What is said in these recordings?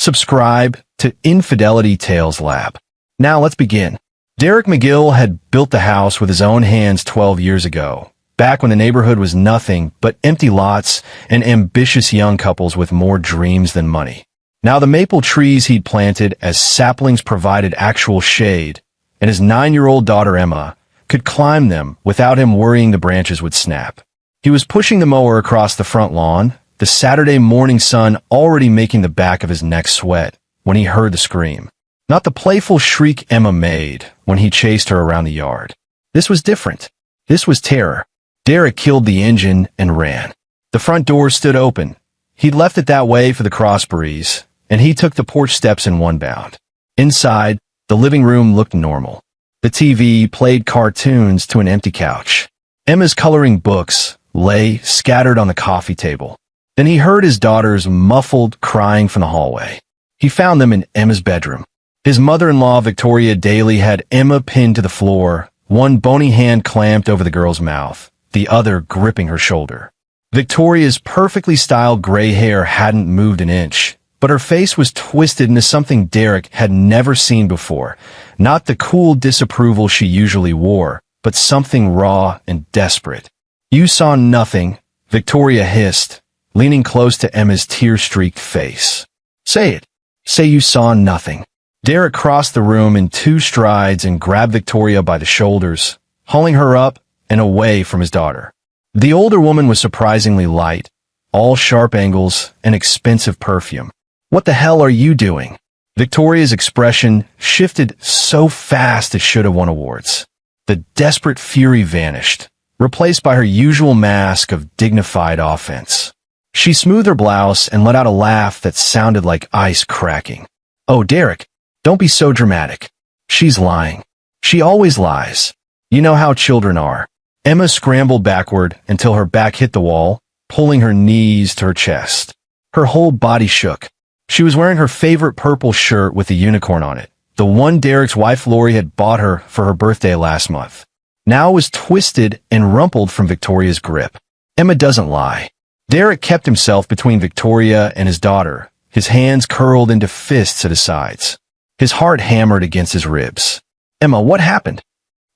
Subscribe to Infidelity Tales Lab. Now let's begin. Derek McGill had built the house with his own hands 12 years ago, back when the neighborhood was nothing but empty lots and ambitious young couples with more dreams than money. Now the maple trees he'd planted as saplings provided actual shade, and his 9-year-old daughter Emma could climb them without him worrying the branches would snap. He was pushing the mower across the front lawn, the Saturday morning sun already making the back of his neck sweat, when he heard the scream. Not the playful shriek Emma made when he chased her around the yard. This was different. This was terror. Derek killed the engine and ran. The front door stood open. He'd left it that way for the crossbreeze, and he took the porch steps in one bound. Inside, the living room looked normal. The TV played cartoons to an empty couch. Emma's coloring books lay scattered on the coffee table. Then he heard his daughters muffled crying from the hallway. He found them in Emma's bedroom. His mother-in-law, Victoria Daly, had Emma pinned to the floor, one bony hand clamped over the girl's mouth, the other gripping her shoulder. Victoria's perfectly styled gray hair hadn't moved an inch, but her face was twisted into something Derek had never seen before. Not the cool disapproval she usually wore, but something raw and desperate. "You saw nothing," Victoria hissed, leaning close to Emma's tear-streaked face. "Say it. Say you saw nothing." Derek crossed the room in 2 strides and grabbed Victoria by the shoulders, hauling her up and away from his daughter. The older woman was surprisingly light, all sharp angles and expensive perfume. "What the hell are you doing?" Victoria's expression shifted so fast it should have won awards. The desperate fury vanished, replaced by her usual mask of dignified offense. She smoothed her blouse and let out a laugh that sounded like ice cracking. "Oh, Derek, don't be so dramatic. She's lying. She always lies. You know how children are." Emma scrambled backward until her back hit the wall, pulling her knees to her chest. Her whole body shook. She was wearing her favorite purple shirt with a unicorn on it, the one Derek's wife Lori had bought her for her birthday last month. Now it was twisted and rumpled from Victoria's grip. Emma doesn't lie. Derek kept himself between Victoria and his daughter, his hands curled into fists at his sides. His heart hammered against his ribs. "Emma, what happened?"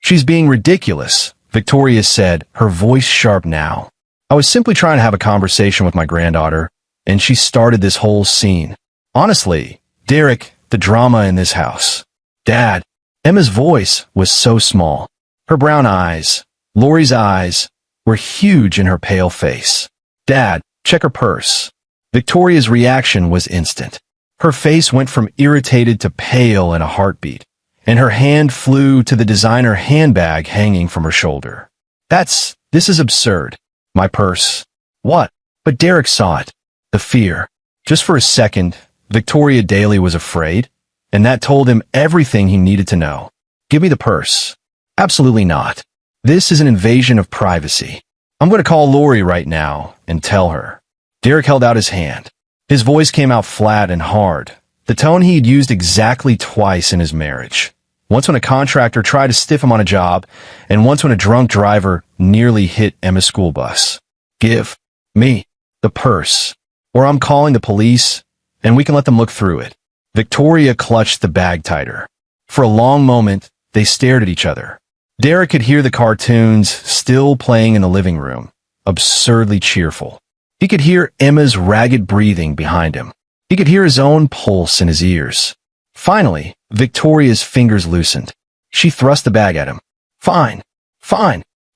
"She's being ridiculous," Victoria said, her voice sharp now. "I was simply trying to have a conversation with my granddaughter, and she started this whole scene. Honestly, Derek, the drama in this house." "Dad." Emma's voice was so small. Her brown eyes, Lori's eyes, were huge in her pale face. "Dad, check her purse." Victoria's reaction was instant. Her face went from irritated to pale in a heartbeat, and her hand flew to the designer handbag hanging from her shoulder. This is absurd." "My purse." "What?" But Derek saw it. The fear. Just for a second, Victoria Daly was afraid, and that told him everything he needed to know. "Give me the purse." "Absolutely not. This is an invasion of privacy. I'm going to call Lori right now and tell her." Derek held out his hand. His voice came out flat and hard, the tone he'd used exactly twice in his marriage. Once when a contractor tried to stiff him on a job, and once when a drunk driver nearly hit Emma's school bus. "Give me the purse, or I'm calling the police, and we can let them look through it." Victoria clutched the bag tighter. For a long moment, they stared at each other. Derek could hear the cartoons still playing in the living room, absurdly cheerful. He could hear Emma's ragged breathing behind him. He could hear his own pulse in his ears. Finally, Victoria's fingers loosened. She thrust the bag at him. Fine.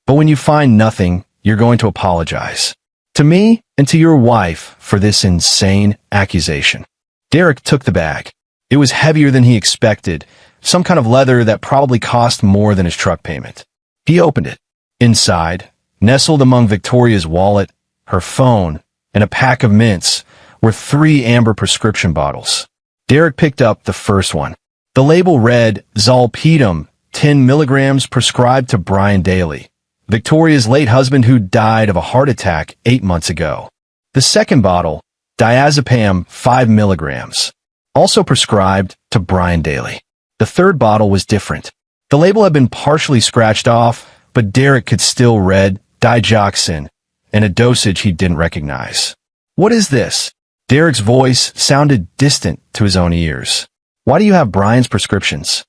But when you find nothing, you're going to apologize. To me and to your wife for this insane accusation." Derek took the bag. It was heavier than he expected, some kind of leather that probably cost more than his truck payment. He opened it. Inside, nestled among Victoria's wallet, her phone, and a pack of mints, were 3 amber prescription bottles. Derek picked up the first one. The label read Zolpidem, 10 milligrams prescribed to Brian Daly, Victoria's late husband who died of a heart attack 8 months ago. The second bottle, diazepam 5 milligrams, also prescribed to Brian Daly. The third bottle was different. The label had been partially scratched off, but Derek could still read digoxin and a dosage he didn't recognize. "What is this?" Derek's voice sounded distant to his own ears. Why do you have Brian's prescriptions?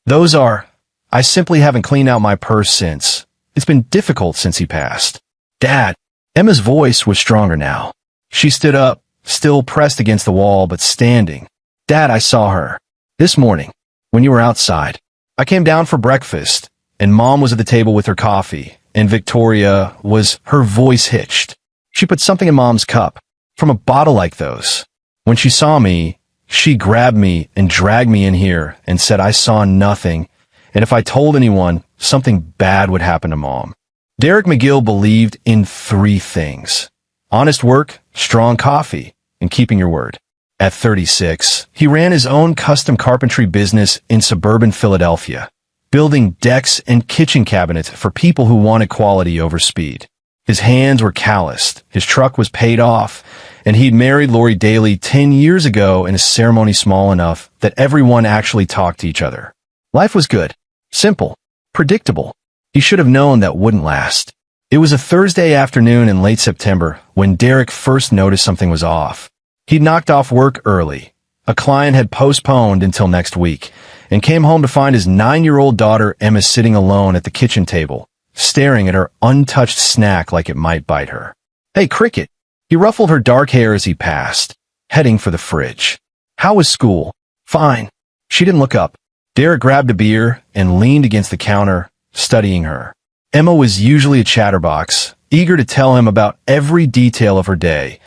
Those are... I simply haven't cleaned out my purse since. It's been difficult since he passed. Dad. Emma's voice was stronger now. She stood up, still pressed against the wall, but standing. Dad, I saw her. This morning, when you were outside. I came down for breakfast, and Mom was at the table with her coffee, and Victoria was... Her voice hitched. She put something in Mom's cup, from a bottle like those. When she saw me, she grabbed me and dragged me in here and said I saw nothing, and if I told anyone, something bad would happen to Mom. Derek McGill believed in 3 things: honest work, strong coffee, and keeping your word. At 36, he ran his own custom carpentry business in suburban Philadelphia, building decks and kitchen cabinets for people who wanted quality over speed. His hands were calloused, his truck was paid off, and he'd married Lori Daly 10 years ago in a ceremony small enough that everyone actually talked to each other. Life was good, simple, predictable. He should have known that wouldn't last. It was a Thursday afternoon in late September when Derek first noticed something was off. He'd knocked off work early. A client had postponed until next week and came home to find his 9-year-old daughter Emma sitting alone at the kitchen table, staring at her untouched snack like it might bite her. Hey, Cricket! He ruffled her dark hair as he passed, heading for the fridge. How was school? Fine. She didn't look up. Derek grabbed a beer and leaned against the counter, studying her. Emma was usually a chatterbox, eager to tell him about every detail of her day,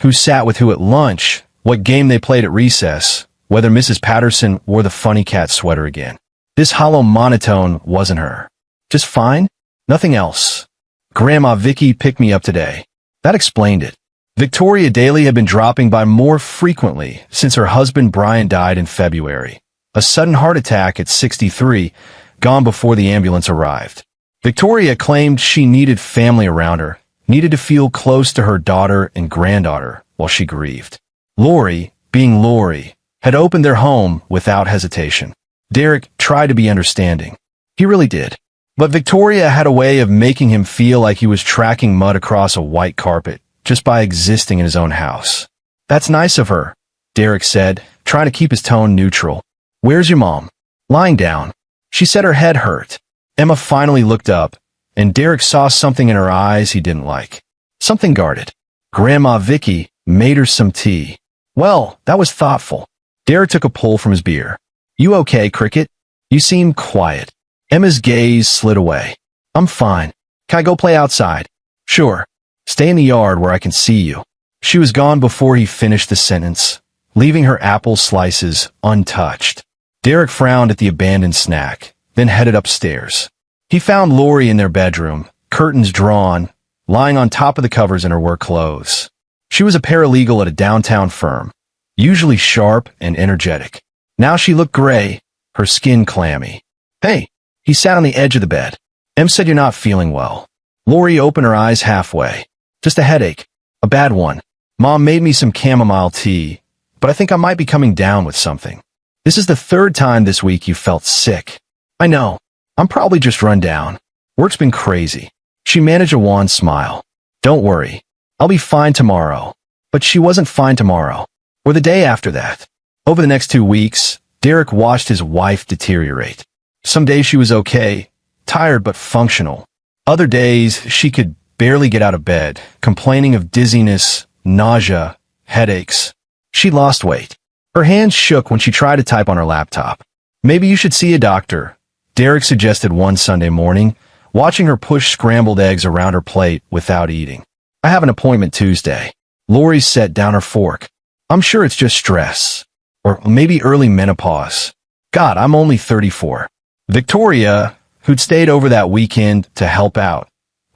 who sat with who at lunch, what game they played at recess, whether Mrs. Patterson wore the funny cat sweater again. This hollow monotone wasn't her. Just fine? Nothing else. Grandma Vicky picked me up today. That explained it. Victoria Daly had been dropping by more frequently since her husband Brian died in February. A sudden heart attack at 63, gone before the ambulance arrived. Victoria claimed she needed family around her, needed to feel close to her daughter and granddaughter while she grieved. Lori, being Lori, had opened their home without hesitation. Derek tried to be understanding. He really did. But Victoria had a way of making him feel like he was tracking mud across a white carpet just by existing in his own house. That's nice of her, Derek said, trying to keep his tone neutral. Where's your mom? Lying down. She said her head hurt. Emma finally looked up, and Derek saw something in her eyes he didn't like. Something guarded. Grandma Vicky made her some tea. Well, that was thoughtful. Derek took a pull from his beer. You okay, Cricket? You seem quiet. Emma's gaze slid away. I'm fine. Can I go play outside? Sure. Stay in the yard where I can see you. She was gone before he finished the sentence, leaving her apple slices untouched. Derek frowned at the abandoned snack, then headed upstairs. He found Lori in their bedroom, curtains drawn, lying on top of the covers in her work clothes. She was a paralegal at a downtown firm, usually sharp and energetic. Now she looked gray, her skin clammy. Hey, he sat on the edge of the bed. Em said you're not feeling well. Lori opened her eyes halfway. Just a headache. A bad one. Mom made me some chamomile tea, but I think I might be coming down with something. This is the 3rd time this week you felt sick. I know. I'm probably just run down. Work's been crazy. She managed a wan smile. Don't worry. I'll be fine tomorrow. But she wasn't fine tomorrow. Or the day after that. Over the next 2 weeks, Derek watched his wife deteriorate. Some days she was okay, tired but functional. Other days she could barely get out of bed, complaining of dizziness, nausea, headaches. She lost weight. Her hands shook when she tried to type on her laptop. Maybe you should see a doctor, Derek suggested one Sunday morning, watching her push scrambled eggs around her plate without eating. I have an appointment Tuesday. Lori set down her fork. I'm sure it's just stress. Or maybe early menopause. God, I'm only 34. Victoria, who'd stayed over that weekend to help out,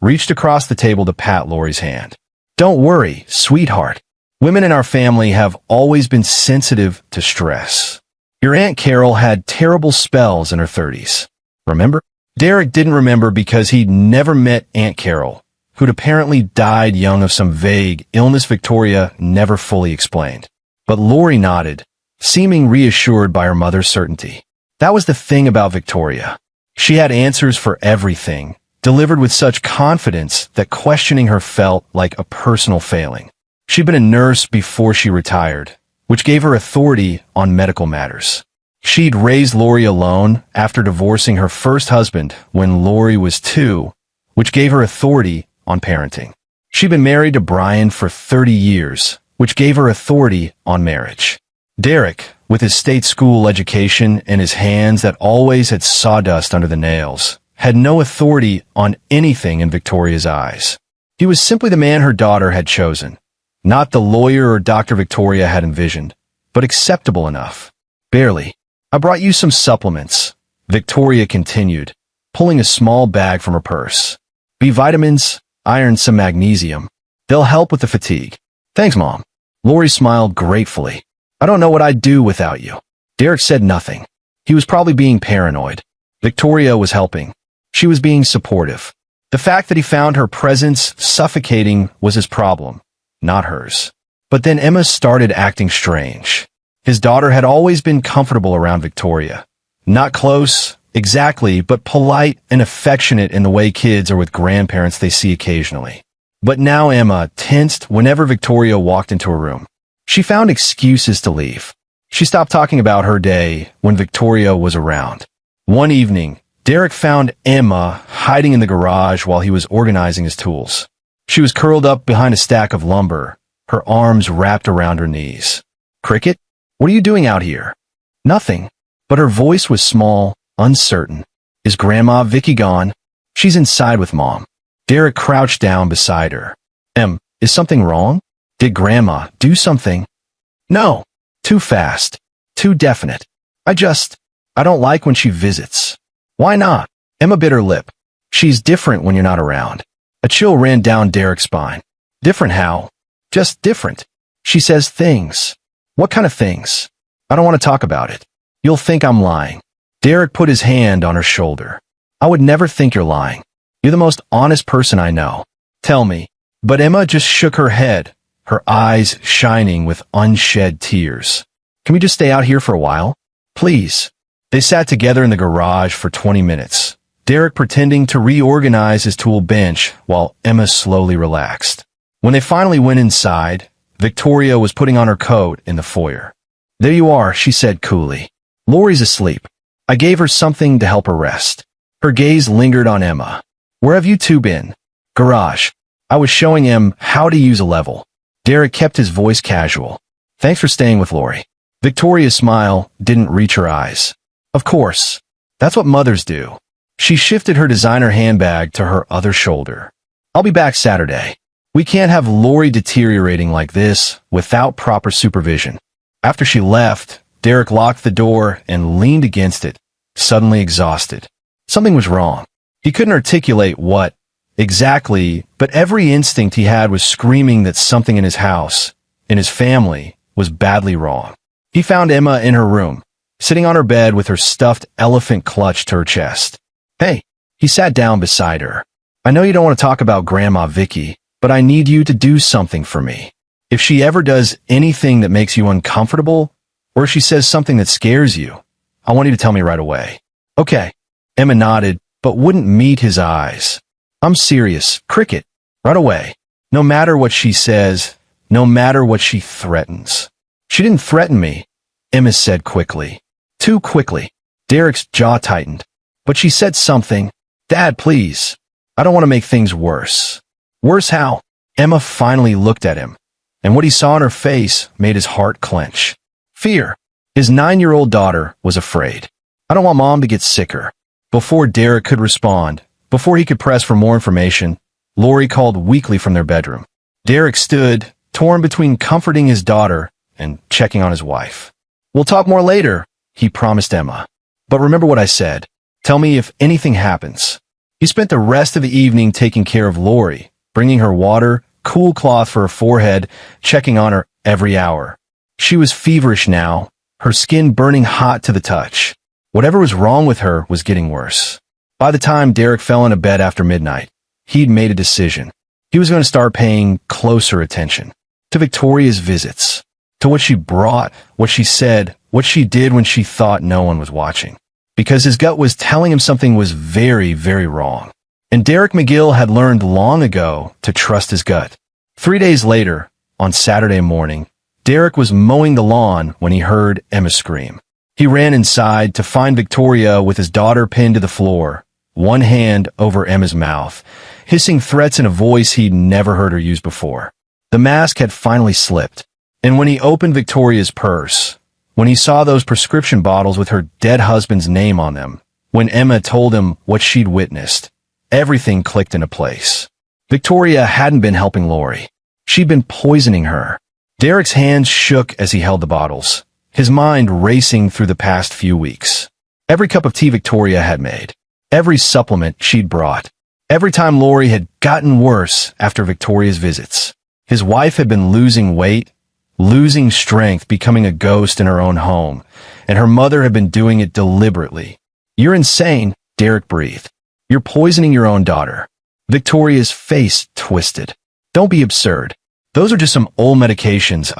reached across the table to pat Lori's hand. Don't worry, sweetheart. Women in our family have always been sensitive to stress. Your Aunt Carol had terrible spells in her 30s. Remember? Derek didn't remember because he'd never met Aunt Carol, who'd apparently died young of some vague illness Victoria never fully explained. But Lori nodded, seeming reassured by her mother's certainty. That was the thing about Victoria. She had answers for everything, delivered with such confidence that questioning her felt like a personal failing. She'd been a nurse before she retired, which gave her authority on medical matters. She'd raised Lori alone after divorcing her first husband when Lori was 2, which gave her authority on parenting. She'd been married to Brian for 30 years, which gave her authority on marriage. Derek, with his state school education and his hands that always had sawdust under the nails, had no authority on anything in Victoria's eyes. He was simply the man her daughter had chosen, not the lawyer or doctor Victoria had envisioned, but acceptable enough. Barely. I brought you some supplements, Victoria continued, pulling a small bag from her purse. B vitamins, iron, some magnesium. They'll help with the fatigue. Thanks, Mom. Lori smiled gratefully. I don't know what I'd do without you. Derek said nothing. He was probably being paranoid. Victoria was helping. She was being supportive. The fact that he found her presence suffocating was his problem, not hers. But then Emma started acting strange. His daughter had always been comfortable around Victoria. Not close, exactly, but polite and affectionate in the way kids are with grandparents they see occasionally. But now Emma tensed whenever Victoria walked into a room. She found excuses to leave. She stopped talking about her day when Victoria was around. One evening, Derek found Emma hiding in the garage while he was organizing his tools. She was curled up behind a stack of lumber, her arms wrapped around her knees. Cricket? What are you doing out here? Nothing. But her voice was small, uncertain. Is Grandma Vicky gone? She's inside with Mom. Derek crouched down beside her. Is something wrong? Did Grandma do something? No. Too fast. Too definite. I don't like when she visits. Why not? Emma bit her lip. She's different when you're not around. A chill ran down Derek's spine. Different how? Just different. She says things. What kind of things? I don't want to talk about it. You'll think I'm lying. Derek put his hand on her shoulder. I would never think you're lying. You're the most honest person I know. Tell me. But Emma just shook her head, her eyes shining with unshed tears. Can we just stay out here for a while? Please. They sat together in the garage for 20 minutes, Derek pretending to reorganize his tool bench while Emma slowly relaxed. When they finally went inside, Victoria was putting on her coat in the foyer. There you are, she said coolly. Lori's asleep. I gave her something to help her rest. Her gaze lingered on Emma. Where have you two been? Garage. I was showing him how to use a level. Derek kept his voice casual. Thanks for staying with Lori. Victoria's smile didn't reach her eyes. Of course. That's what mothers do. She shifted her designer handbag to her other shoulder. I'll be back Saturday. We can't have Lori deteriorating like this without proper supervision. After she left, Derek locked the door and leaned against it, suddenly exhausted. Something was wrong. He couldn't articulate what exactly, but every instinct he had was screaming that something in his house, in his family, was badly wrong. He found Emma in her room, sitting on her bed with her stuffed elephant clutched to her chest. Hey, he sat down beside her. I know you don't want to talk about Grandma Vicky, but I need you to do something for me. If she ever does anything that makes you uncomfortable, or if she says something that scares you, I want you to tell me right away. Okay. Emma nodded, but wouldn't meet his eyes. I'm serious. Cricket. Right away. No matter what she says, no matter what she threatens. She didn't threaten me, Emma said quickly. Too quickly. Derek's jaw tightened. But she said something. Dad, please. I don't want to make things worse. Worse how? Emma finally looked at him, and what he saw in her face made his heart clench. Fear. His 9-year-old daughter was afraid. I don't want Mom to get sicker. Before Derek could respond, before he could press for more information, Lori called weakly from their bedroom. Derek stood, torn between comforting his daughter and checking on his wife. We'll talk more later, he promised Emma. But remember what I said. Tell me if anything happens. He spent the rest of the evening taking care of Lori, bringing her water, cool cloth for her forehead, checking on her every hour. She was feverish now, her skin burning hot to the touch. Whatever was wrong with her was getting worse. By the time Derek fell into bed after midnight, he'd made a decision. He was going to start paying closer attention to Victoria's visits, to what she brought, what she said, what she did when she thought no one was watching. Because his gut was telling him something was very, very wrong. And Derek McGill had learned long ago to trust his gut. 3 days later, on Saturday morning, Derek was mowing the lawn when he heard Emma scream. He ran inside to find Victoria with his daughter pinned to the floor, one hand over Emma's mouth, hissing threats in a voice he'd never heard her use before. The mask had finally slipped, and when he opened Victoria's purse, when he saw those prescription bottles with her dead husband's name on them, when Emma told him what she'd witnessed, everything clicked into place. Victoria hadn't been helping Lori. She'd been poisoning her. Derek's hands shook as he held the bottles, his mind racing through the past few weeks. Every cup of tea Victoria had made, every supplement she'd brought, every time Lori had gotten worse after Victoria's visits. His wife had been losing weight, losing strength, becoming a ghost in her own home, and her mother had been doing it deliberately. "You're insane," Derek breathed. "You're poisoning your own daughter." Victoria's face twisted. "Don't be absurd. Those are just some old medications.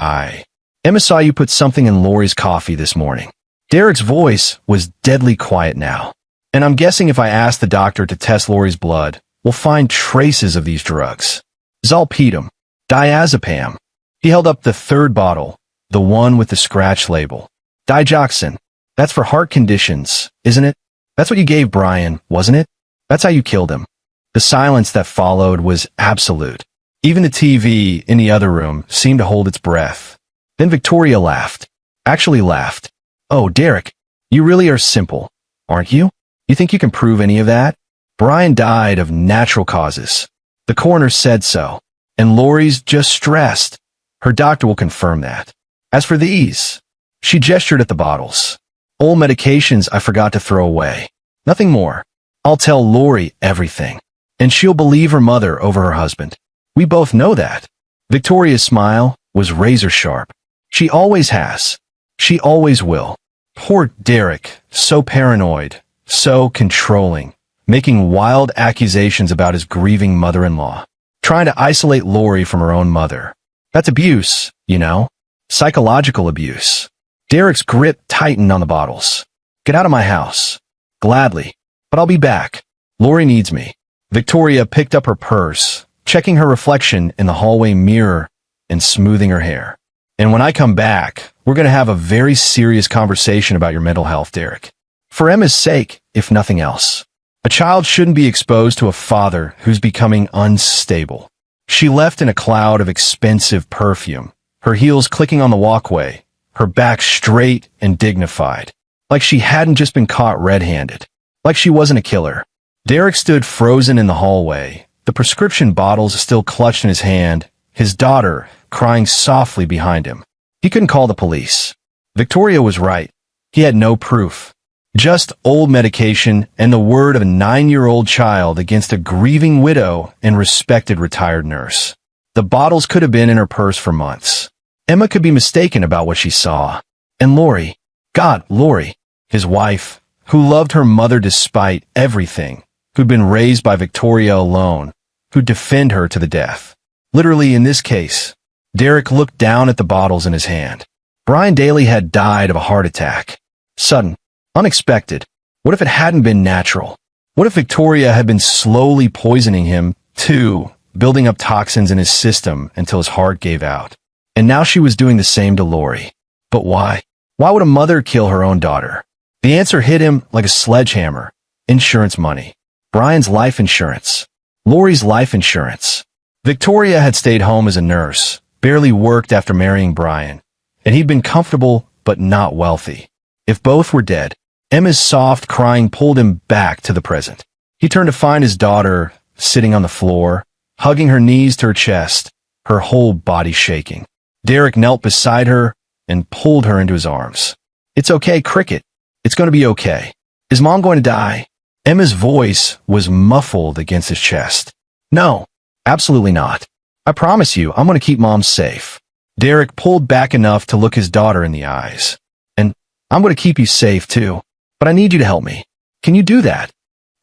Emma saw you put something in Lori's coffee this morning." Derek's voice was deadly quiet now. "And I'm guessing if I ask the doctor to test Lori's blood, we'll find traces of these drugs. Zolpidem, diazepam." He held up the third bottle, the one with the scratch label. "Digoxin. That's for heart conditions, isn't it? That's what you gave Brian, wasn't it? That's how you killed him." The silence that followed was absolute. Even the TV in the other room seemed to hold its breath. Then Victoria laughed. Actually laughed. "Oh, Derek, you really are simple, aren't you? You think you can prove any of that? Brian died of natural causes. The coroner said so. And Lori's just stressed. Her doctor will confirm that. As for these," she gestured at the bottles, "old medications I forgot to throw away. Nothing more. I'll tell Lori everything. And she'll believe her mother over her husband. We both know that." Victoria's smile was razor sharp. "She always has. She always will." Poor Derek, so paranoid, so controlling, making wild accusations about his grieving mother-in-law, trying to isolate Lori from her own mother. That's abuse, you know? Psychological abuse. Derek's grip tightened on the bottles. "Get out of my house." "Gladly. But I'll be back. Lori needs me." Victoria picked up her purse, checking her reflection in the hallway mirror and smoothing her hair. "And when I come back, we're going to have a very serious conversation about your mental health, Derek. For Emma's sake, if nothing else. A child shouldn't be exposed to a father who's becoming unstable." She left in a cloud of expensive perfume, her heels clicking on the walkway, her back straight and dignified, like she hadn't just been caught red-handed, like she wasn't a killer. Derek stood frozen in the hallway, the prescription bottles still clutched in his hand, his daughter crying softly behind him. He couldn't call the police. Victoria was right. He had no proof. Just old medication and the word of a 9-year-old child against a grieving widow and respected retired nurse. The bottles could have been in her purse for months. Emma could be mistaken about what she saw. And Lori, God, Lori, his wife, who loved her mother despite everything, who'd been raised by Victoria alone, who'd defend her to the death. Literally in this case, Derek looked down at the bottles in his hand. Brian Daly had died of a heart attack. Sudden. Unexpected. What if it hadn't been natural? What if Victoria had been slowly poisoning him, too, building up toxins in his system until his heart gave out? And now she was doing the same to Lori. But why? Why would a mother kill her own daughter? The answer hit him like a sledgehammer. Insurance money. Brian's life insurance. Lori's life insurance. Victoria had stayed home as a nurse, barely worked after marrying Brian, and he'd been comfortable but not wealthy. If both were dead, Emma's soft crying pulled him back to the present. He turned to find his daughter sitting on the floor, hugging her knees to her chest, her whole body shaking. Derek knelt beside her and pulled her into his arms. "It's okay, Cricket. It's going to be okay. Is Mom going to die?" Emma's voice was muffled against his chest. "No, absolutely not. I promise you, I'm going to keep Mom safe." Derek pulled back enough to look his daughter in the eyes. "And I'm going to keep you safe, too. But I need you to help me. Can you do that?"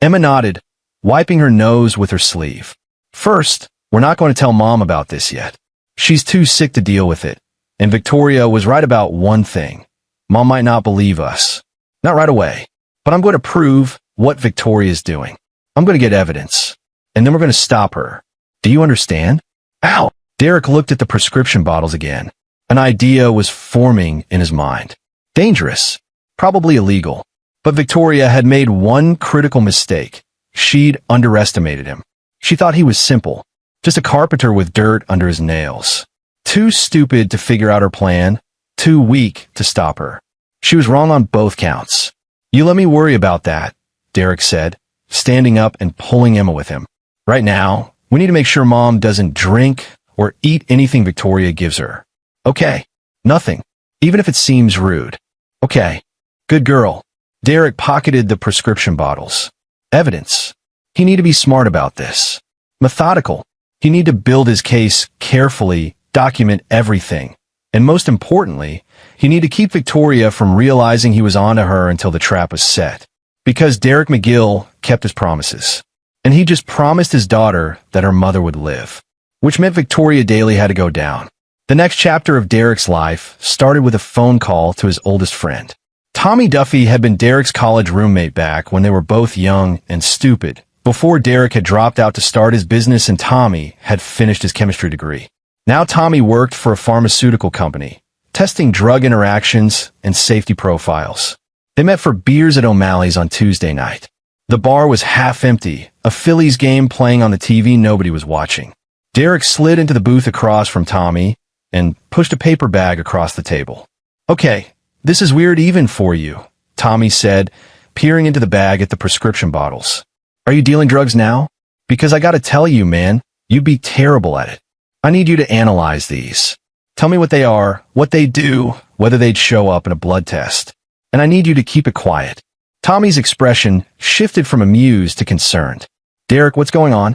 Emma nodded, wiping her nose with her sleeve. "First, we're not going to tell Mom about this yet. She's too sick to deal with it. And Victoria was right about one thing. Mom might not believe us. Not right away. But I'm going to prove what Victoria's doing. I'm going to get evidence. And then we're going to stop her. Do you understand?" "Ow!" Derek looked at the prescription bottles again. An idea was forming in his mind. Dangerous. Probably illegal. But Victoria had made one critical mistake. She'd underestimated him. She thought he was simple. Just a carpenter with dirt under his nails. Too stupid to figure out her plan. Too weak to stop her. She was wrong on both counts. You let me worry about that, Derek said, standing up and pulling Emma with him. Right now, we need to make sure Mom doesn't drink or eat anything Victoria gives her. Okay. Nothing. Even if it seems rude. Okay. Good girl. Derek pocketed the prescription bottles. Evidence. He needed to be smart about this. Methodical. He needed to build his case carefully, document everything. And most importantly, he needed to keep Victoria from realizing he was onto her until the trap was set. Because Derek McGill kept his promises. And he just promised his daughter that her mother would live. Which meant Victoria Daly had to go down. The next chapter of Derek's life started with a phone call to his oldest friend. Tommy Duffy had been Derek's college roommate back when they were both young and stupid, before Derek had dropped out to start his business and Tommy had finished his chemistry degree. Now Tommy worked for a pharmaceutical company, testing drug interactions and safety profiles. They met for beers at O'Malley's on Tuesday night. The bar was half empty, a Phillies game playing on the TV nobody was watching. Derek slid into the booth across from Tommy and pushed a paper bag across the table. Okay, this is weird even for you, Tommy said, peering into the bag at the prescription bottles. Are you dealing drugs now? Because I gotta tell you, man, you'd be terrible at it. I need you to analyze these. Tell me what they are, what they do, whether they'd show up in a blood test. And I need you to keep it quiet. Tommy's expression shifted from amused to concerned. Derek, what's going on?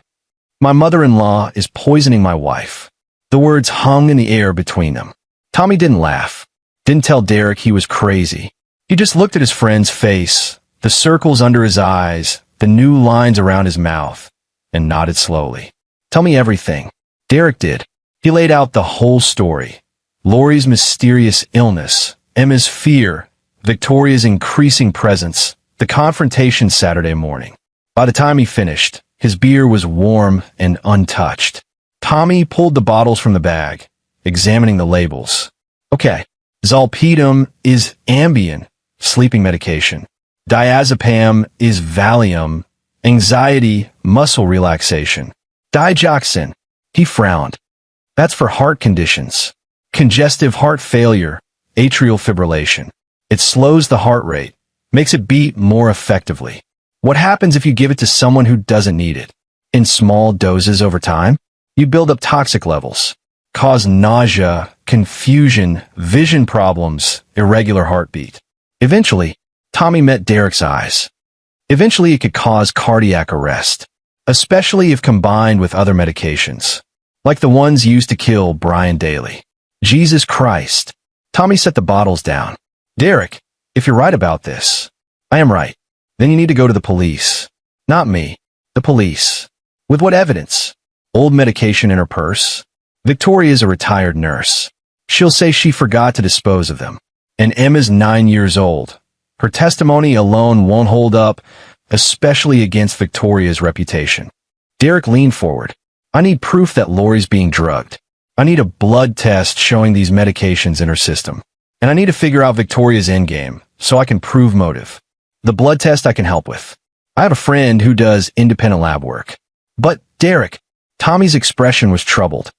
My mother-in-law is poisoning my wife. The words hung in the air between them. Tommy didn't laugh. Didn't tell Derek he was crazy. He just looked at his friend's face, the circles under his eyes, the new lines around his mouth, and nodded slowly. Tell me everything. Derek did. He laid out the whole story. Lori's mysterious illness, Emma's fear, Victoria's increasing presence, the confrontation Saturday morning. By the time he finished, his beer was warm and untouched. Tommy pulled the bottles from the bag, examining the labels. Okay, Zolpidem is Ambien, sleeping medication. Diazepam is Valium, anxiety, muscle relaxation. Digoxin. He frowned. That's for heart conditions. Congestive heart failure, atrial fibrillation. It slows the heart rate, makes it beat more effectively. What happens if you give it to someone who doesn't need it? In small doses over time, you build up toxic levels, cause nausea, confusion, vision problems, irregular heartbeat. Eventually, Tommy met Derek's eyes. Eventually, it could cause cardiac arrest, especially if combined with other medications, like the ones used to kill Brian Daly. Jesus Christ. Tommy set the bottles down. Derek, if you're right about this, I am right. Then you need to go to the police. Not me. The police. With what evidence? Old medication in her purse? Victoria's a retired nurse. She'll say she forgot to dispose of them. And Emma's 9 years old. Her testimony alone won't hold up, especially against Victoria's reputation. Derek leaned forward. I need proof that Lori's being drugged. I need a blood test showing these medications in her system. And I need to figure out Victoria's endgame, so I can prove motive. The blood test I can help with. I have a friend who does independent lab work. But, Derek, Tommy's expression was troubled.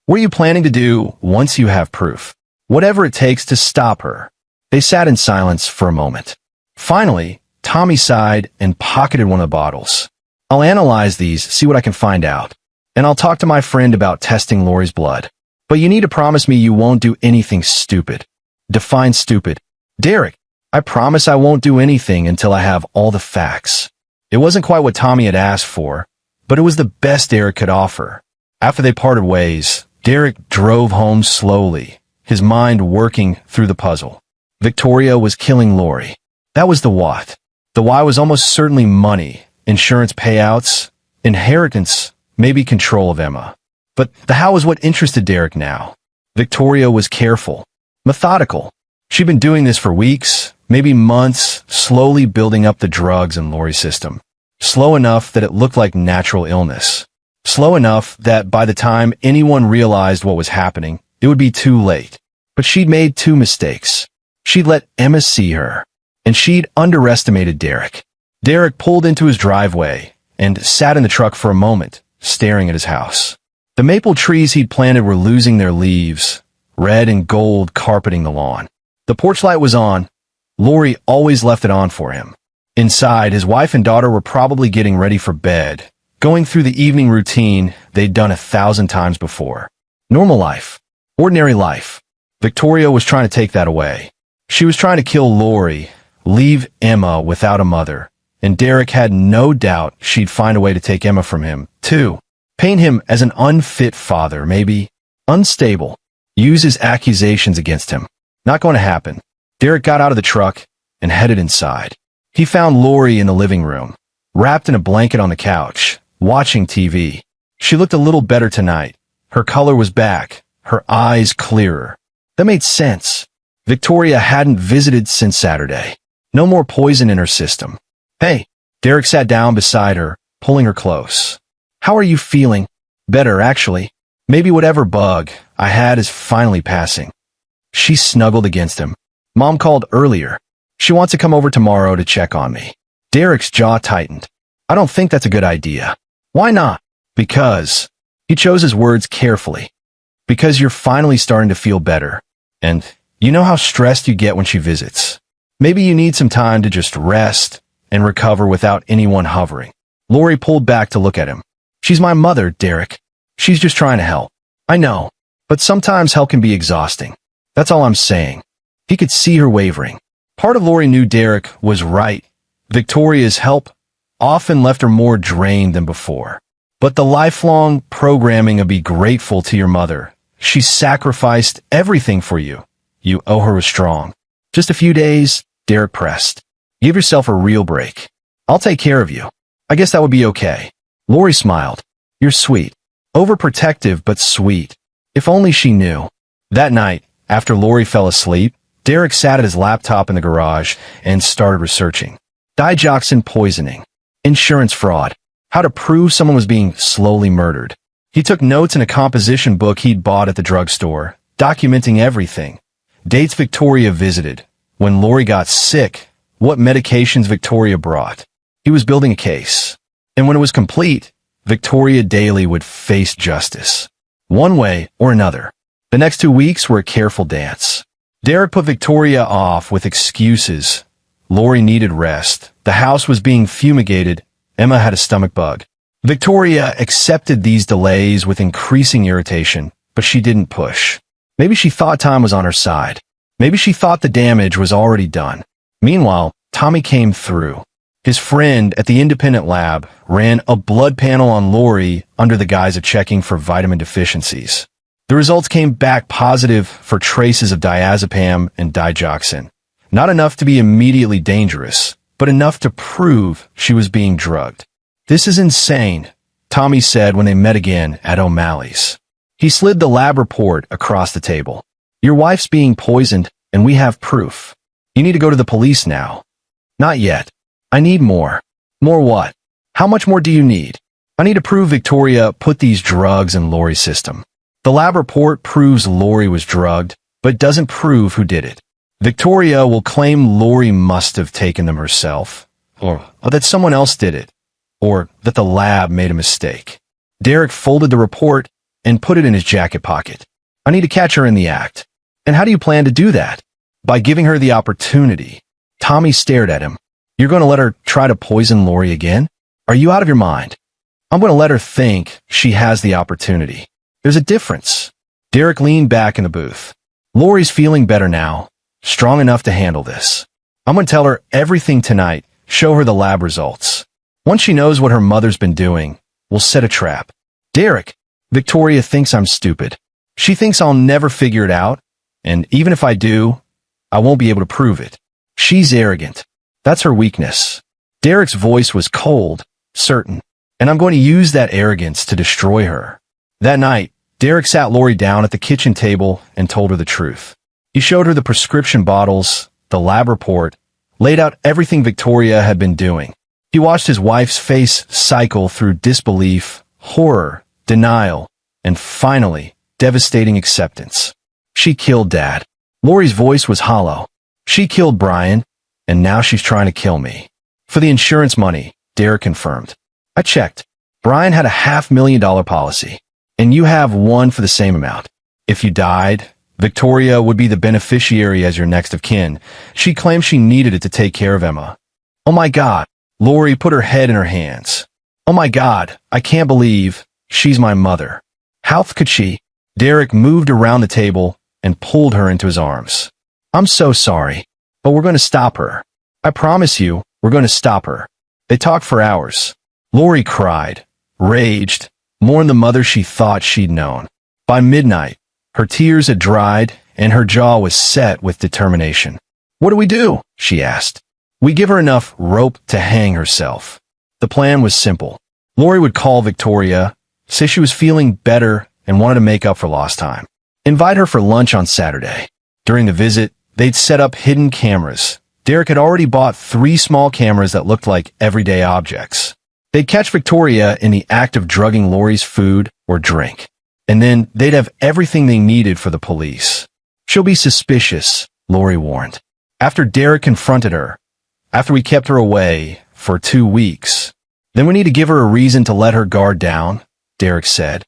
What are you planning to do once you have proof? Whatever it takes to stop her. They sat in silence for a moment. Finally, Tommy sighed and pocketed one of the bottles. I'll analyze these, see what I can find out. And I'll talk to my friend about testing Lori's blood. But you need to promise me you won't do anything stupid. Define stupid. Derek, I promise I won't do anything until I have all the facts. It wasn't quite what Tommy had asked for, but it was the best Derek could offer. After they parted ways, Derek drove home slowly, his mind working through the puzzle. Victoria was killing Lori. That was the what. The why was almost certainly money, insurance payouts, inheritance, maybe control of Emma. But the how was what interested Derek now. Victoria was careful, methodical. She'd been doing this for weeks, maybe months, slowly building up the drugs in Lori's system. Slow enough that it looked like natural illness. Slow enough that by the time anyone realized what was happening, it would be too late. But she'd made two mistakes. She'd let Emma see her, and she'd underestimated Derek. Derek pulled into his driveway and sat in the truck for a moment, staring at his house. The maple trees he'd planted were losing their leaves, red and gold carpeting the lawn. The porch light was on. Lori always left it on for him. Inside, his wife and daughter were probably getting ready for bed, going through the evening routine they'd done 1,000 times before. Normal life. Ordinary life. Victoria was trying to take that away. She was trying to kill Lori, leave Emma without a mother, and Derek had no doubt she'd find a way to take Emma from him, too. Paint him as an unfit father, maybe. Unstable. Use his accusations against him. Not going to happen. Derek got out of the truck and headed inside. He found Lori in the living room, wrapped in a blanket on the couch, watching TV. She looked a little better tonight. Her color was back, her eyes clearer. That made sense. Victoria hadn't visited since Saturday. No more poison in her system. Hey, Derek sat down beside her, pulling her close. How are you feeling? Better, actually. Maybe whatever bug I had is finally passing. She snuggled against him. Mom called earlier. She wants to come over tomorrow to check on me. Derek's jaw tightened. I don't think that's a good idea. Why not? Because. He chose his words carefully. Because you're finally starting to feel better. And you know how stressed you get when she visits. Maybe you need some time to just rest and recover without anyone hovering. Lori pulled back to look at him. She's my mother, Derek. She's just trying to help. I know. But sometimes help can be exhausting. That's all I'm saying. He could see her wavering. Part of Lori knew Derek was right. Victoria's help often left her more drained than before. But the lifelong programming of be grateful to your mother. She sacrificed everything for you. You owe her was strong. Just a few days, Derek pressed. Give yourself a real break. I'll take care of you. I guess that would be okay. Lori smiled. You're sweet. Overprotective, but sweet. If only she knew. That night, after Lori fell asleep, Derek sat at his laptop in the garage and started researching. Digoxin poisoning. Insurance fraud. How to prove someone was being slowly murdered. He took notes in a composition book he'd bought at the drugstore, documenting everything. Dates Victoria visited, when Lori got sick, what medications Victoria brought. He was building a case. And when it was complete, Victoria Daly would face justice. One way or another. The next 2 weeks were a careful dance. Derek put Victoria off with excuses. Lori needed rest. The house was being fumigated. Emma had a stomach bug. Victoria accepted these delays with increasing irritation, but she didn't push. Maybe she thought time was on her side. Maybe she thought the damage was already done. Meanwhile, Tommy came through. His friend at the independent lab ran a blood panel on Lori under the guise of checking for vitamin deficiencies. The results came back positive for traces of diazepam and digoxin. Not enough to be immediately dangerous, but enough to prove she was being drugged. This is insane, Tommy said when they met again at O'Malley's. He slid the lab report across the table. Your wife's being poisoned, and we have proof. You need to go to the police now. Not yet. I need more. More what? How much more do you need? I need to prove Victoria put these drugs in Lori's system. The lab report proves Lori was drugged, but doesn't prove who did it. Victoria will claim Lori must have taken them herself, or that someone else did it, or that the lab made a mistake. Derek folded the report and put it in his jacket pocket. I need to catch her in the act. And how do you plan to do that? By giving her the opportunity. Tommy stared at him. You're going to let her try to poison Lori again? Are you out of your mind? I'm going to let her think she has the opportunity. There's a difference. Derek leaned back in the booth. Lori's feeling better now, strong enough to handle this. I'm going to tell her everything tonight, show her the lab results. Once she knows what her mother's been doing, we'll set a trap. Derek, Victoria thinks I'm stupid. She thinks I'll never figure it out, and even if I do, I won't be able to prove it. She's arrogant. That's her weakness. Derek's voice was cold, certain, and I'm going to use that arrogance to destroy her. That night, Derek sat Lori down at the kitchen table and told her the truth. He showed her the prescription bottles, the lab report, laid out everything Victoria had been doing. He watched his wife's face cycle through disbelief, horror, denial, and finally, devastating acceptance. She killed Dad. Lori's voice was hollow. She killed Brian, and now she's trying to kill me. For the insurance money, Derek confirmed. I checked. Brian had a $500,000 policy, and you have one for the same amount. If you died, Victoria would be the beneficiary as your next of kin. She claimed she needed it to take care of Emma. Oh my God. Lori put her head in her hands. Oh my God, I can't believe she's my mother. How could she? Derek moved around the table and pulled her into his arms. I'm so sorry, but we're going to stop her. I promise you, we're going to stop her. They talked for hours. Lori cried, raged, mourned the mother she thought she'd known. By midnight, her tears had dried and her jaw was set with determination. What do we do? She asked. We give her enough rope to hang herself. The plan was simple. Lori would call Victoria, say she was feeling better and wanted to make up for lost time. Invite her for lunch on Saturday. During the visit, they'd set up hidden cameras. Derek had already bought 3 small cameras that looked like everyday objects. They'd catch Victoria in the act of drugging Lori's food or drink. And then they'd have everything they needed for the police. She'll be suspicious, Lori warned. After Derek confronted her, after we kept her away for 2 weeks, then we need to give her a reason to let her guard down, Derek said.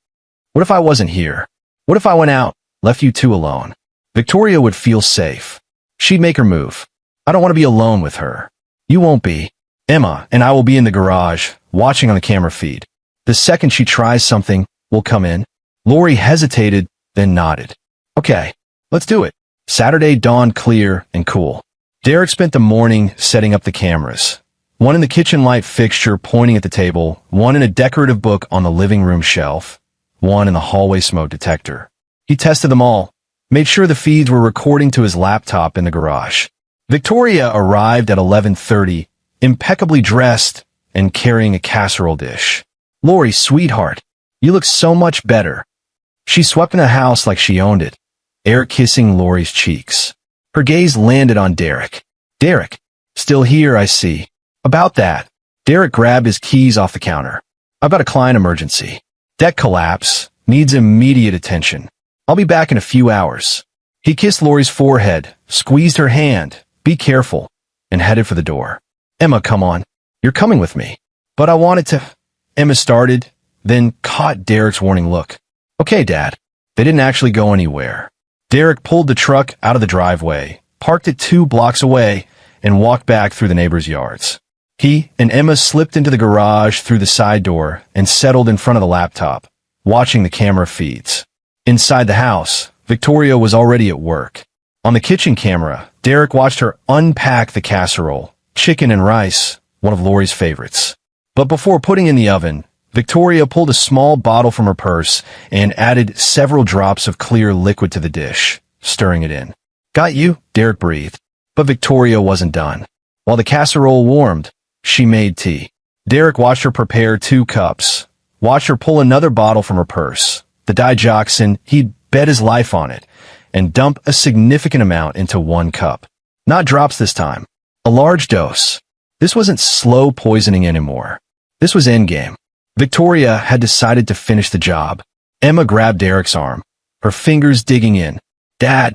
What if I wasn't here? What if I went out, left you two alone? Victoria would feel safe. She'd make her move. I don't want to be alone with her. You won't be. Emma and I will be in the garage, watching on the camera feed. The second she tries something, we'll come in. Lori hesitated, then nodded. Okay, let's do it. Saturday dawned clear and cool. Derek spent the morning setting up the cameras. One in the kitchen light fixture pointing at the table, one in a decorative book on the living room shelf, one in the hallway smoke detector. He tested them all, made sure the feeds were recording to his laptop in the garage. Victoria arrived at 11:30, impeccably dressed and carrying a casserole dish. Lori, sweetheart, you look so much better. She swept in the house like she owned it, air kissing Lori's cheeks. Her gaze landed on Derek. Derek, still here, I see. About that. Derek grabbed his keys off the counter. I've got a client emergency. Deck collapse, needs immediate attention. I'll be back in a few hours. He kissed Lori's forehead, squeezed her hand, be careful, and headed for the door. Emma, come on. You're coming with me. But I wanted to... Emma started, then caught Derek's warning look. Okay, Dad. They didn't actually go anywhere. Derek pulled the truck out of the driveway, parked it 2 blocks away, and walked back through the neighbors' yards. He and Emma slipped into the garage through the side door and settled in front of the laptop, watching the camera feeds. Inside the house, Victoria was already at work. On the kitchen camera, Derek watched her unpack the casserole, chicken and rice, one of Lori's favorites. But before putting in the oven, Victoria pulled a small bottle from her purse and added several drops of clear liquid to the dish, stirring it in. Got you, Derek breathed. But Victoria wasn't done. While the casserole warmed, she made tea. Derek watched her prepare 2 cups, watched her pull another bottle from her purse, the digoxin, he'd bet his life on it, and dump a significant amount into 1 cup. Not drops this time. A large dose. This wasn't slow poisoning anymore. This was endgame. Victoria had decided to finish the job. Emma grabbed Derek's arm, her fingers digging in. Dad,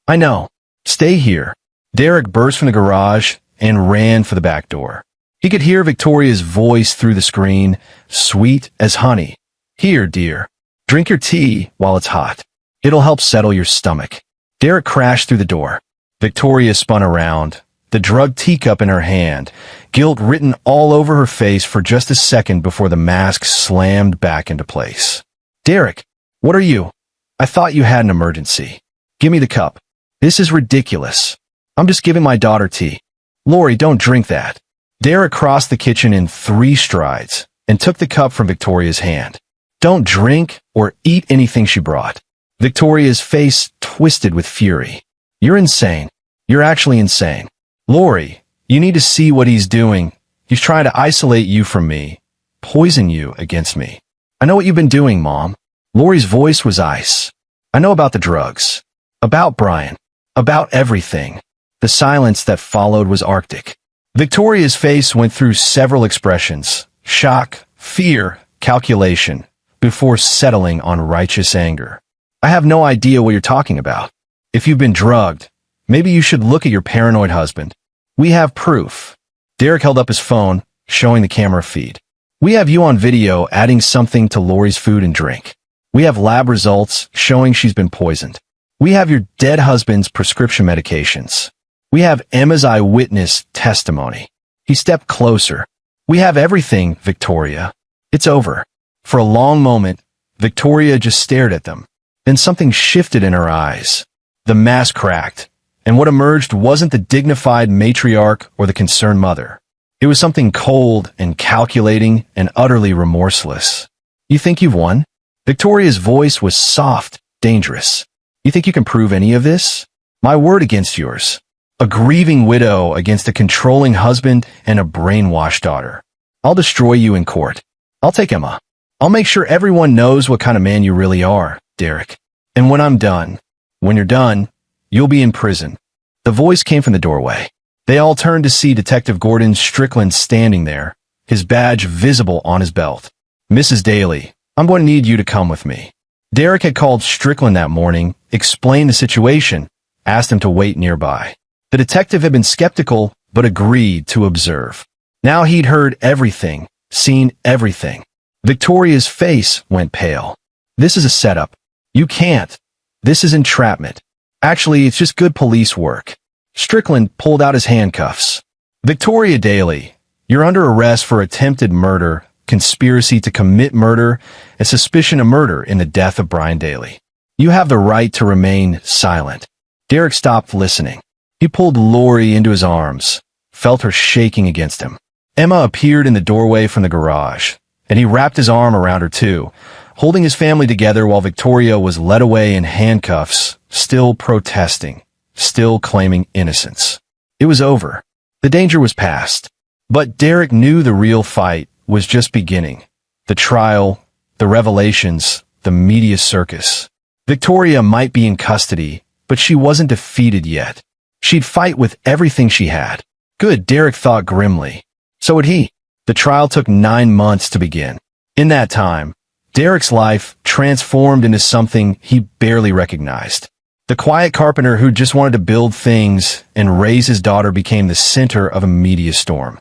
I know. Stay here. Derek burst from the garage and ran for the back door. He could hear Victoria's voice through the screen, sweet as honey. Here, dear. Drink your tea while it's hot. It'll help settle your stomach. Derek crashed through the door. Victoria spun around, the drugged teacup in her hand, guilt written all over her face for just a second before the mask slammed back into place. Derek, what are you? I thought you had an emergency. Give me the cup. This is ridiculous. I'm just giving my daughter tea. Lori, don't drink that. Derek crossed the kitchen in 3 strides and took the cup from Victoria's hand. Don't drink or eat anything she brought. Victoria's face twisted with fury. You're insane. You're actually insane. Lori, you need to see what he's doing. He's trying to isolate you from me, poison you against me. I know what you've been doing, Mom. Lori's voice was ice. I know about the drugs, about Brian, about everything. The silence that followed was arctic. Victoria's face went through several expressions: shock, fear, calculation, before settling on righteous anger. I have no idea what you're talking about. If you've been drugged, maybe you should look at your paranoid husband. We have proof. Derek held up his phone, showing the camera feed. We have you on video adding something to Lori's food and drink. We have lab results showing she's been poisoned. We have your dead husband's prescription medications. We have Emma's eyewitness testimony. He stepped closer. We have everything, Victoria. It's over. For a long moment, Victoria just stared at them. Then something shifted in her eyes. The mask cracked, and what emerged wasn't the dignified matriarch or the concerned mother. It was something cold and calculating and utterly remorseless. You think you've won? Victoria's voice was soft, dangerous. You think you can prove any of this? My word against yours. A grieving widow against a controlling husband and a brainwashed daughter. I'll destroy you in court. I'll take Emma. I'll make sure everyone knows what kind of man you really are, Derek. And when I'm done, when you're done, you'll be in prison. The voice came from the doorway. They all turned to see Detective Gordon Strickland standing there, his badge visible on his belt. Mrs. Daly, I'm going to need you to come with me. Derek had called Strickland that morning, explained the situation, asked him to wait nearby. The detective had been skeptical, but agreed to observe. Now he'd heard everything, seen everything. Victoria's face went pale. This is a setup. You can't. This is entrapment. Actually, it's just good police work. Strickland pulled out his handcuffs. Victoria Daly, you're under arrest for attempted murder, conspiracy to commit murder, and suspicion of murder in the death of Brian Daly. You have the right to remain silent. Derek stopped listening. He pulled Lori into his arms, felt her shaking against him. Emma appeared in the doorway from the garage, and he wrapped his arm around her too, holding his family together while Victoria was led away in handcuffs, still protesting, still claiming innocence. It was over. The danger was past. But Derek knew the real fight was just beginning. The trial, the revelations, the media circus. Victoria might be in custody, but she wasn't defeated yet. She'd fight with everything she had. Good, Derek thought grimly. So would he. The trial took 9 months to begin. In that time, Derek's life transformed into something he barely recognized. The quiet carpenter who just wanted to build things and raise his daughter became the center of a media storm.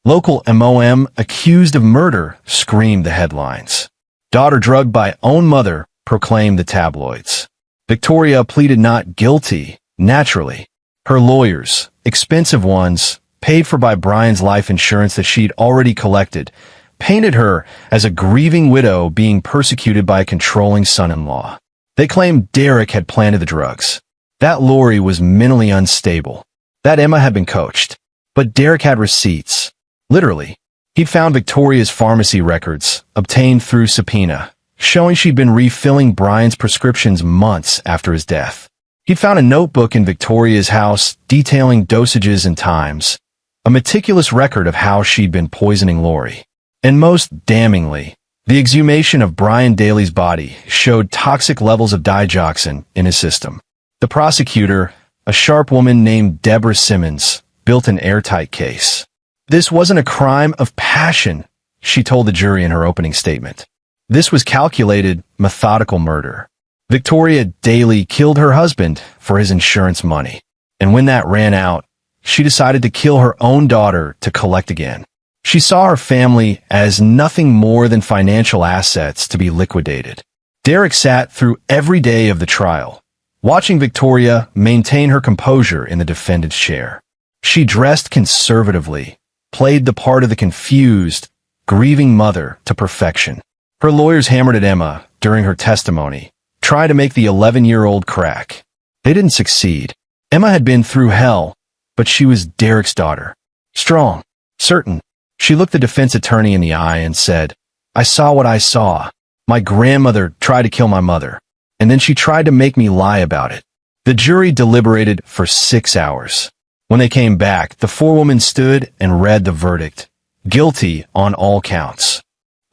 Local MOM accused of murder screamed the headlines. Daughter drugged by own mother proclaimed the tabloids. Victoria pleaded not guilty, naturally. Her lawyers, expensive ones, paid for by Brian's life insurance that she'd already collected, painted her as a grieving widow being persecuted by a controlling son-in-law. They claimed Derek had planted the drugs. That Lori was mentally unstable. That Emma had been coached. But Derek had receipts. Literally. He'd found Victoria's pharmacy records, obtained through subpoena, showing she'd been refilling Brian's prescriptions months after his death. He'd found a notebook in Victoria's house detailing dosages and times, a meticulous record of how she'd been poisoning Lori. And most damningly, the exhumation of Brian Daly's body showed toxic levels of digoxin in his system. The prosecutor, a sharp woman named Deborah Simmons, built an airtight case. This wasn't a crime of passion, she told the jury in her opening statement. This was calculated, methodical murder. Victoria Daly killed her husband for his insurance money. And when that ran out, she decided to kill her own daughter to collect again. She saw her family as nothing more than financial assets to be liquidated. Derek sat through every day of the trial, watching Victoria maintain her composure in the defendant's chair. She dressed conservatively, played the part of the confused, grieving mother to perfection. Her lawyers hammered at Emma during her testimony, tried to make the 11-year-old crack. They didn't succeed. Emma had been through hell, but she was Derek's daughter. Strong, certain. She looked the defense attorney in the eye and said, I saw what I saw. My grandmother tried to kill my mother, and then she tried to make me lie about it. The jury deliberated for 6 hours. When they came back, the forewoman stood and read the verdict. Guilty on all counts.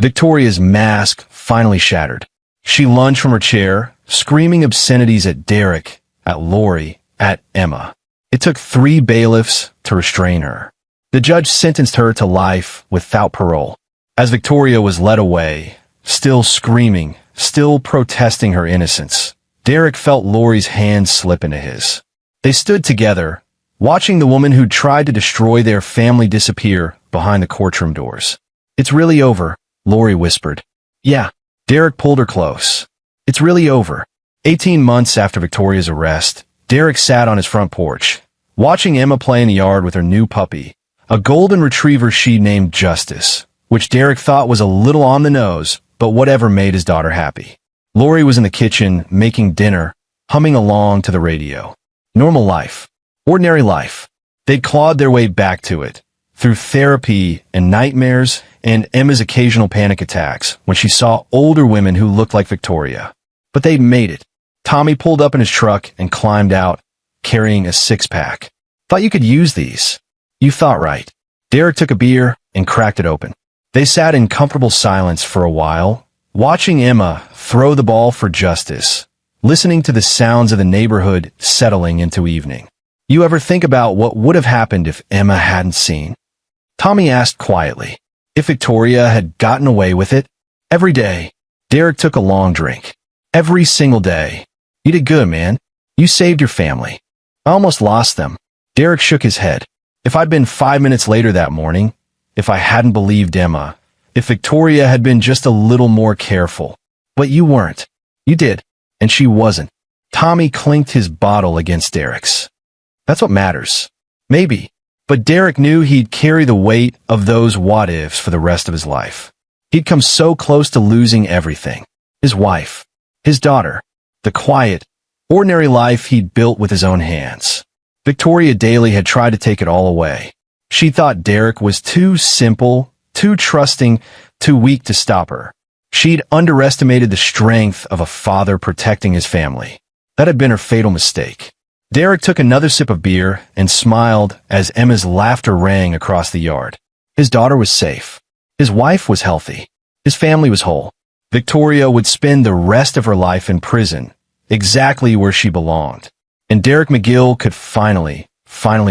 Victoria's mask finally shattered. She lunged from her chair, screaming obscenities at Derek, at Lori, at Emma. It took 3 bailiffs to restrain her. The judge sentenced her to life without parole. As Victoria was led away, still screaming, still protesting her innocence, Derek felt Lori's hand slip into his. They stood together, watching the woman who'd tried to destroy their family disappear behind the courtroom doors. "It's really over," Lori whispered. "Yeah." Derek pulled her close. "It's really over." 18 months after Victoria's arrest, Derek sat on his front porch, watching Emma play in the yard with her new puppy, a golden retriever she named Justice, which Derek thought was a little on the nose, but whatever made his daughter happy. Lori was in the kitchen, making dinner, humming along to the radio. Normal life. Ordinary life. They'd clawed their way back to it, through therapy and nightmares and Emma's occasional panic attacks when she saw older women who looked like Victoria. But they'd made it. Tommy pulled up in his truck and climbed out, carrying a six-pack. "Thought you could use these." "You thought right." Derek took a beer and cracked it open. They sat in comfortable silence for a while, watching Emma throw the ball for Justice, listening to the sounds of the neighborhood settling into evening. "You ever think about what would have happened if Emma hadn't seen?" Tommy asked quietly. "If Victoria had gotten away with it?" "Every day." Derek took a long drink. "Every single day. You did good, man. You saved your family." "I almost lost them." Derek shook his head. "If I'd been 5 minutes later that morning, if I hadn't believed Emma, if Victoria had been just a little more careful. But you weren't. You did. And she wasn't." Tommy clinked his bottle against Derek's. "That's what matters." Maybe. But Derek knew he'd carry the weight of those what-ifs for the rest of his life. He'd come so close to losing everything. His wife. His daughter. The quiet, ordinary life he'd built with his own hands. Victoria Daly had tried to take it all away. She thought Derek was too simple, too trusting, too weak to stop her. She'd underestimated the strength of a father protecting his family. That had been her fatal mistake. Derek took another sip of beer and smiled as Emma's laughter rang across the yard. His daughter was safe. His wife was healthy. His family was whole. Victoria would spend the rest of her life in prison, exactly where she belonged. And Derek McGill could finally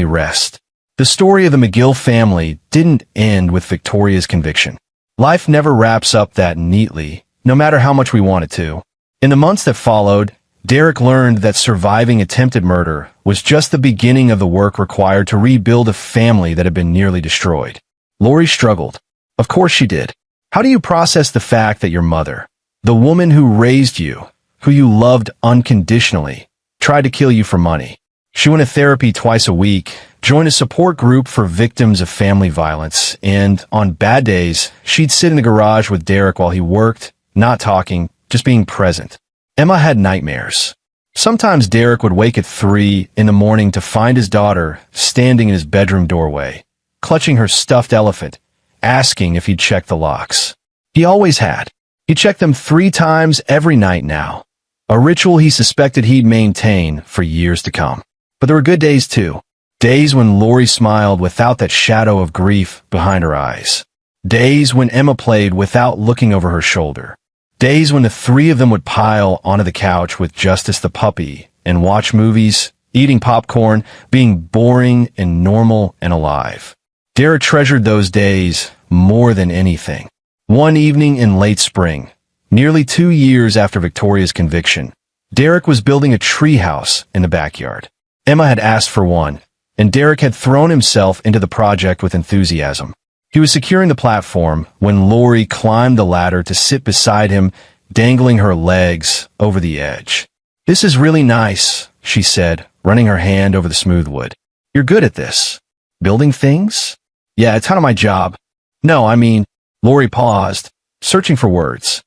rest. The story of the McGill family didn't end with Victoria's conviction. Life never wraps up that neatly, no matter how much we want it to. In the months that followed, Derek learned that surviving attempted murder was just the beginning of the work required to rebuild a family that had been nearly destroyed. Lori struggled. Of course she did. How do you process the fact that your mother, the woman who raised you, who you loved unconditionally, tried to kill you for money? She went to therapy twice a week, joined a support group for victims of family violence, and on bad days, she'd sit in the garage with Derek while he worked, not talking, just being present. Emma had nightmares. Sometimes Derek would wake at 3 in the morning to find his daughter standing in his bedroom doorway, clutching her stuffed elephant, asking if he'd checked the locks. He always had. He checked them 3 times every night now, a ritual he suspected he'd maintain for years to come. But there were good days too. Days when Lori smiled without that shadow of grief behind her eyes. Days when Emma played without looking over her shoulder. Days when the 3 of them would pile onto the couch with Justice the puppy and watch movies, eating popcorn, being boring and normal and alive. Derek treasured those days more than anything. One evening in late spring, nearly 2 years after Victoria's conviction, Derek was building a treehouse in the backyard. Emma had asked for one, and Derek had thrown himself into the project with enthusiasm. He was securing the platform when Lori climbed the ladder to sit beside him, dangling her legs over the edge. "This is really nice," she said, running her hand over the smooth wood. "You're good at this. Building things?" "Yeah, it's kind of my job." "No, I mean," Lori paused, searching for words.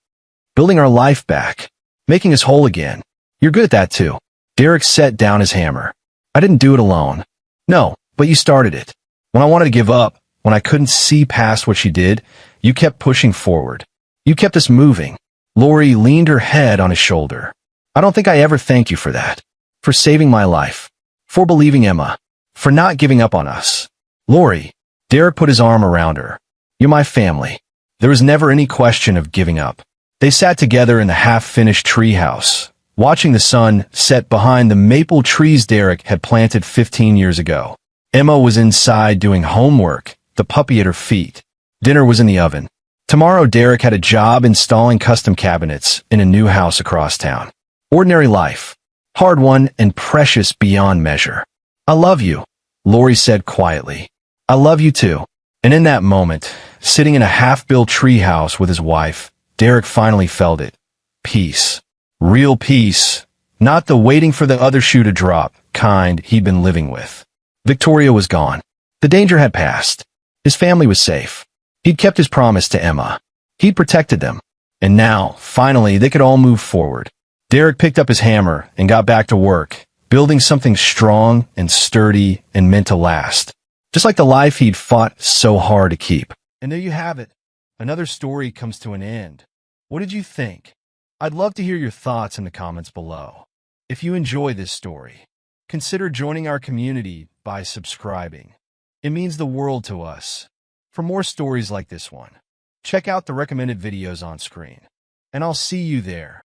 "Building our life back. Making us whole again. You're good at that too." Derek set down his hammer. "I didn't do it alone." "No, but you started it. When I wanted to give up, when I couldn't see past what she did, you kept pushing forward. You kept us moving." Lori leaned her head on his shoulder. "I don't think I ever thanked you for that. For saving my life. For believing Emma. For not giving up on us." "Lori," Derek put his arm around her. "You're my family. There was never any question of giving up." They sat together in the half-finished treehouse, watching the sun set behind the maple trees Derek had planted 15 years ago. Emma was inside doing homework, the puppy at her feet. Dinner was in the oven. Tomorrow, Derek had a job installing custom cabinets in a new house across town. Ordinary life. Hard-won and precious beyond measure. I love you, Lori said quietly. I love you too. And in that moment, sitting in a half-built treehouse with his wife, Derek finally felt it. Peace. Real peace. Not the waiting for the other shoe to drop kind he'd been living with. Victoria was gone. The danger had passed. His family was safe. He'd kept his promise to Emma. He'd protected them. And now, finally, they could all move forward. Derek picked up his hammer and got back to work, building something strong and sturdy and meant to last. Just like the life he'd fought so hard to keep. And there you have it. Another story comes to an end. What did you think? I'd love to hear your thoughts in the comments below. If you enjoy this story, consider joining our community by subscribing. It means the world to us. For more stories like this one, check out the recommended videos on screen. And I'll see you there.